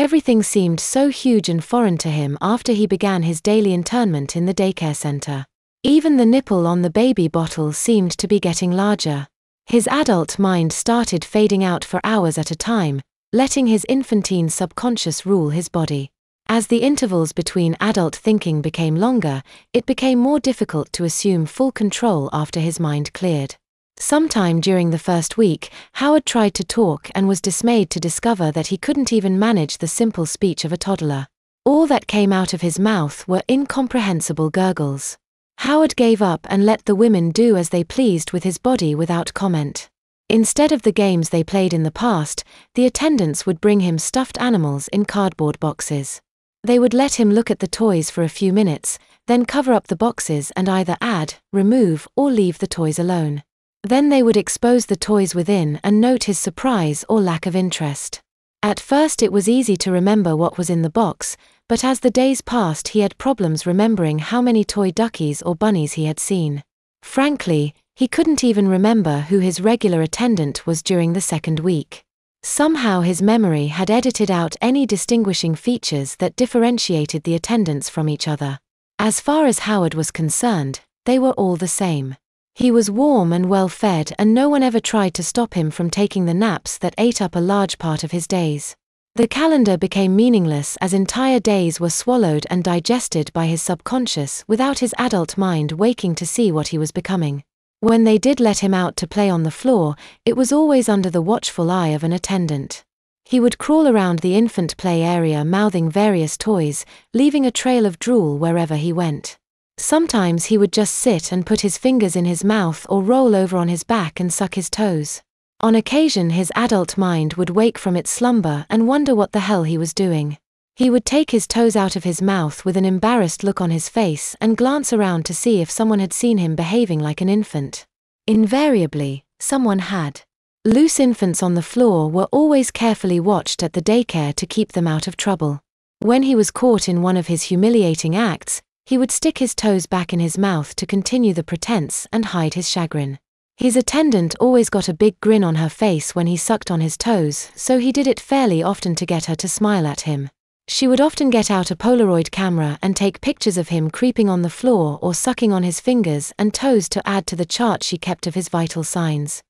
Everything seemed so huge and foreign to him after he began his daily internment in the daycare center. Even the nipple on the baby bottle seemed to be getting larger. His adult mind started fading out for hours at a time, letting his infantine subconscious rule his body. As the intervals between adult thinking became longer, it became more difficult to assume full control after his mind cleared. Sometime during the first week, Howard tried to talk and was dismayed to discover that he couldn't even manage the simple speech of a toddler. All that came out of his mouth were incomprehensible gurgles. Howard gave up and let the women do as they pleased with his body without comment. Instead of the games they played in the past, the attendants would bring him stuffed animals in cardboard boxes. They would let him look at the toys for a few minutes, then cover up the boxes and either add, remove, or leave the toys alone. Then they would expose the toys within and note his surprise or lack of interest. At first it was easy to remember what was in the box, but as the days passed he had problems remembering how many toy duckies or bunnies he had seen. Frankly, he couldn't even remember who his regular attendant was during the second week. Somehow his memory had edited out any distinguishing features that differentiated the attendants from each other. As far as Howard was concerned, they were all the same. He was warm and well fed, and no one ever tried to stop him from taking the naps that ate up a large part of his days. The calendar became meaningless as entire days were swallowed and digested by his subconscious without his adult mind waking to see what he was becoming. When they did let him out to play on the floor, it was always under the watchful eye of an attendant. He would crawl around the infant play area mouthing various toys, leaving a trail of drool wherever he went. Sometimes he would just sit and put his fingers in his mouth or roll over on his back and suck his toes. On occasion his adult mind would wake from its slumber and wonder what the hell he was doing. He would take his toes out of his mouth with an embarrassed look on his face and glance around to see if someone had seen him behaving like an infant. Invariably, someone had. Loose infants on the floor were always carefully watched at the daycare to keep them out of trouble. When he was caught in one of his humiliating acts, he would stick his toes back in his mouth to continue the pretense and hide his chagrin. His attendant always got a big grin on her face when he sucked on his toes, so he did it fairly often to get her to smile at him. She would often get out a Polaroid camera and take pictures of him creeping on the floor or sucking on his fingers and toes to add to the chart she kept of his vital signs.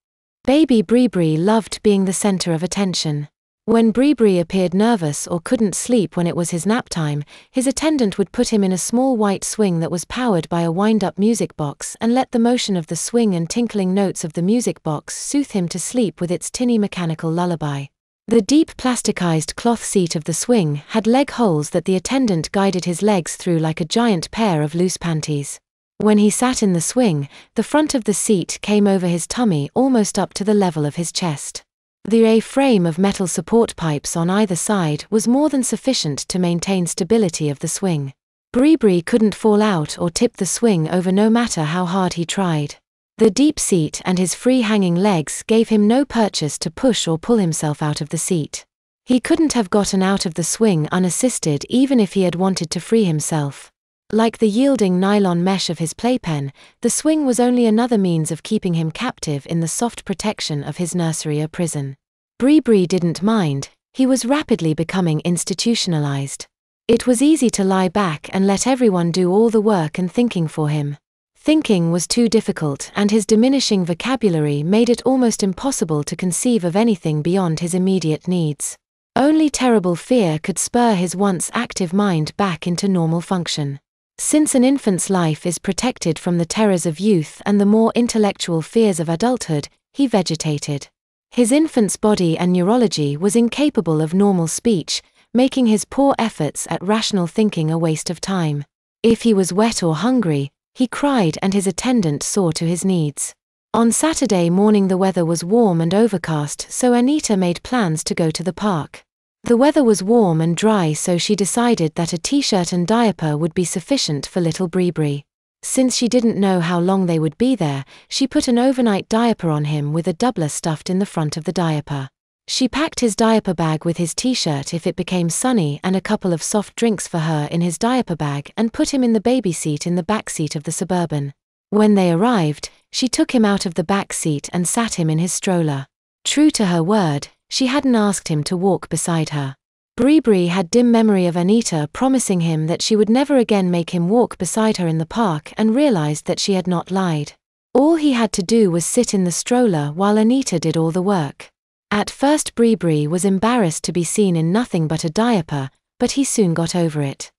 Baby Bree loved being the center of attention. When Bree appeared nervous or couldn't sleep when it was his nap time, his attendant would put him in a small white swing that was powered by a wind-up music box and let the motion of the swing and tinkling notes of the music box soothe him to sleep with its tinny mechanical lullaby. The deep plasticized cloth seat of the swing had leg holes that the attendant guided his legs through like a giant pair of loose panties. When he sat in the swing, the front of the seat came over his tummy almost up to the level of his chest. The A-frame of metal support pipes on either side was more than sufficient to maintain stability of the swing. Bree couldn't fall out or tip the swing over no matter how hard he tried. The deep seat and his free-hanging legs gave him no purchase to push or pull himself out of the seat. He couldn't have gotten out of the swing unassisted even if he had wanted to free himself. Like the yielding nylon mesh of his playpen, the swing was only another means of keeping him captive in the soft protection of his nursery or prison. Bree didn't mind. He was rapidly becoming institutionalized. It was easy to lie back and let everyone do all the work and thinking for him. Thinking was too difficult, and his diminishing vocabulary made it almost impossible to conceive of anything beyond his immediate needs. Only terrible fear could spur his once active mind back into normal function. Since an infant's life is protected from the terrors of youth and the more intellectual fears of adulthood, he vegetated. His infant's body and neurology was incapable of normal speech, making his poor efforts at rational thinking a waste of time. If he was wet or hungry, he cried and his attendant saw to his needs. On Saturday morning the weather was warm and overcast, so Anita made plans to go to the park. The weather was warm and dry, so she decided that a t-shirt and diaper would be sufficient for little Bree. Since she didn't know how long they would be there, she put an overnight diaper on him with a doubler stuffed in the front of the diaper. She packed his diaper bag with his t-shirt if it became sunny and a couple of soft drinks for her in his diaper bag and put him in the baby seat in the back seat of the Suburban. When they arrived, she took him out of the back seat and sat him in his stroller. True to her word, she hadn't asked him to walk beside her. Bree had dim memory of Anita promising him that she would never again make him walk beside her in the park, and realized that she had not lied. All he had to do was sit in the stroller while Anita did all the work. At first Bree was embarrassed to be seen in nothing but a diaper, but he soon got over it.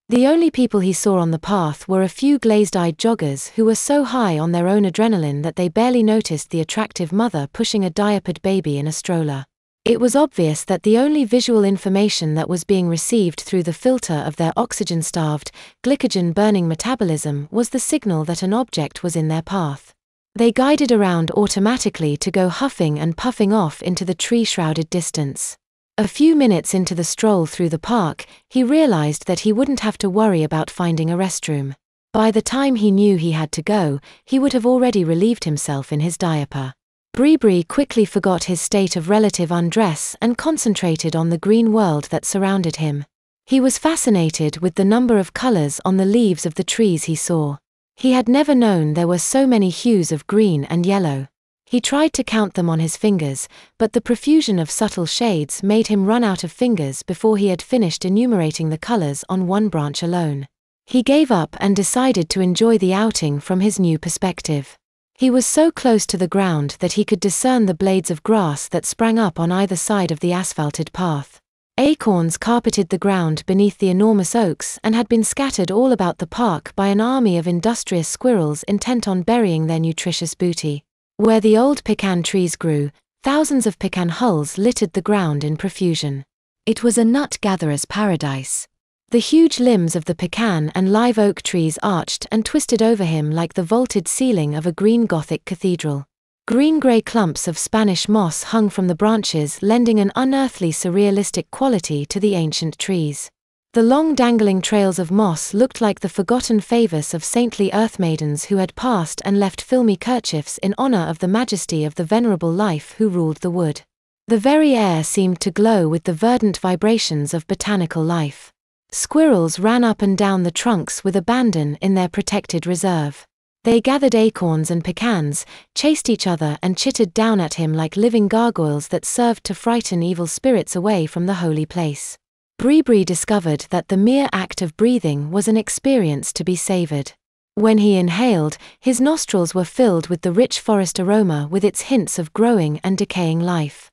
The only people he saw on the path were a few glazed-eyed joggers who were so high on their own adrenaline that they barely noticed the attractive mother pushing a diapered baby in a stroller. It was obvious that the only visual information that was being received through the filter of their oxygen-starved, glycogen-burning metabolism was the signal that an object was in their path. They guided around automatically to go huffing and puffing off into the tree-shrouded distance. A few minutes into the stroll through the park, he realized that he wouldn't have to worry about finding a restroom. By the time he knew he had to go, he would have already relieved himself in his diaper. Bree quickly forgot his state of relative undress and concentrated on the green world that surrounded him. He was fascinated with the number of colors on the leaves of the trees he saw. He had never known there were so many hues of green and yellow. He tried to count them on his fingers, but the profusion of subtle shades made him run out of fingers before he had finished enumerating the colors on one branch alone. He gave up and decided to enjoy the outing from his new perspective. He was so close to the ground that he could discern the blades of grass that sprang up on either side of the asphalted path. Acorns carpeted the ground beneath the enormous oaks and had been scattered all about the park by an army of industrious squirrels intent on burying their nutritious booty. Where the old pecan trees grew, thousands of pecan hulls littered the ground in profusion. It was a nut-gatherer's paradise. The huge limbs of the pecan and live oak trees arched and twisted over him like the vaulted ceiling of a green Gothic cathedral. Green-gray clumps of Spanish moss hung from the branches, lending an unearthly surrealistic quality to the ancient trees. The long dangling trails of moss looked like the forgotten favors of saintly earth maidens who had passed and left filmy kerchiefs in honor of the majesty of the venerable life who ruled the wood. The very air seemed to glow with the verdant vibrations of botanical life. Squirrels ran up and down the trunks with abandon in their protected reserve. They gathered acorns and pecans, chased each other and chittered down at him like living gargoyles that served to frighten evil spirits away from the holy place. Bree discovered that the mere act of breathing was an experience to be savored. When he inhaled, his nostrils were filled with the rich forest aroma with its hints of growing and decaying life.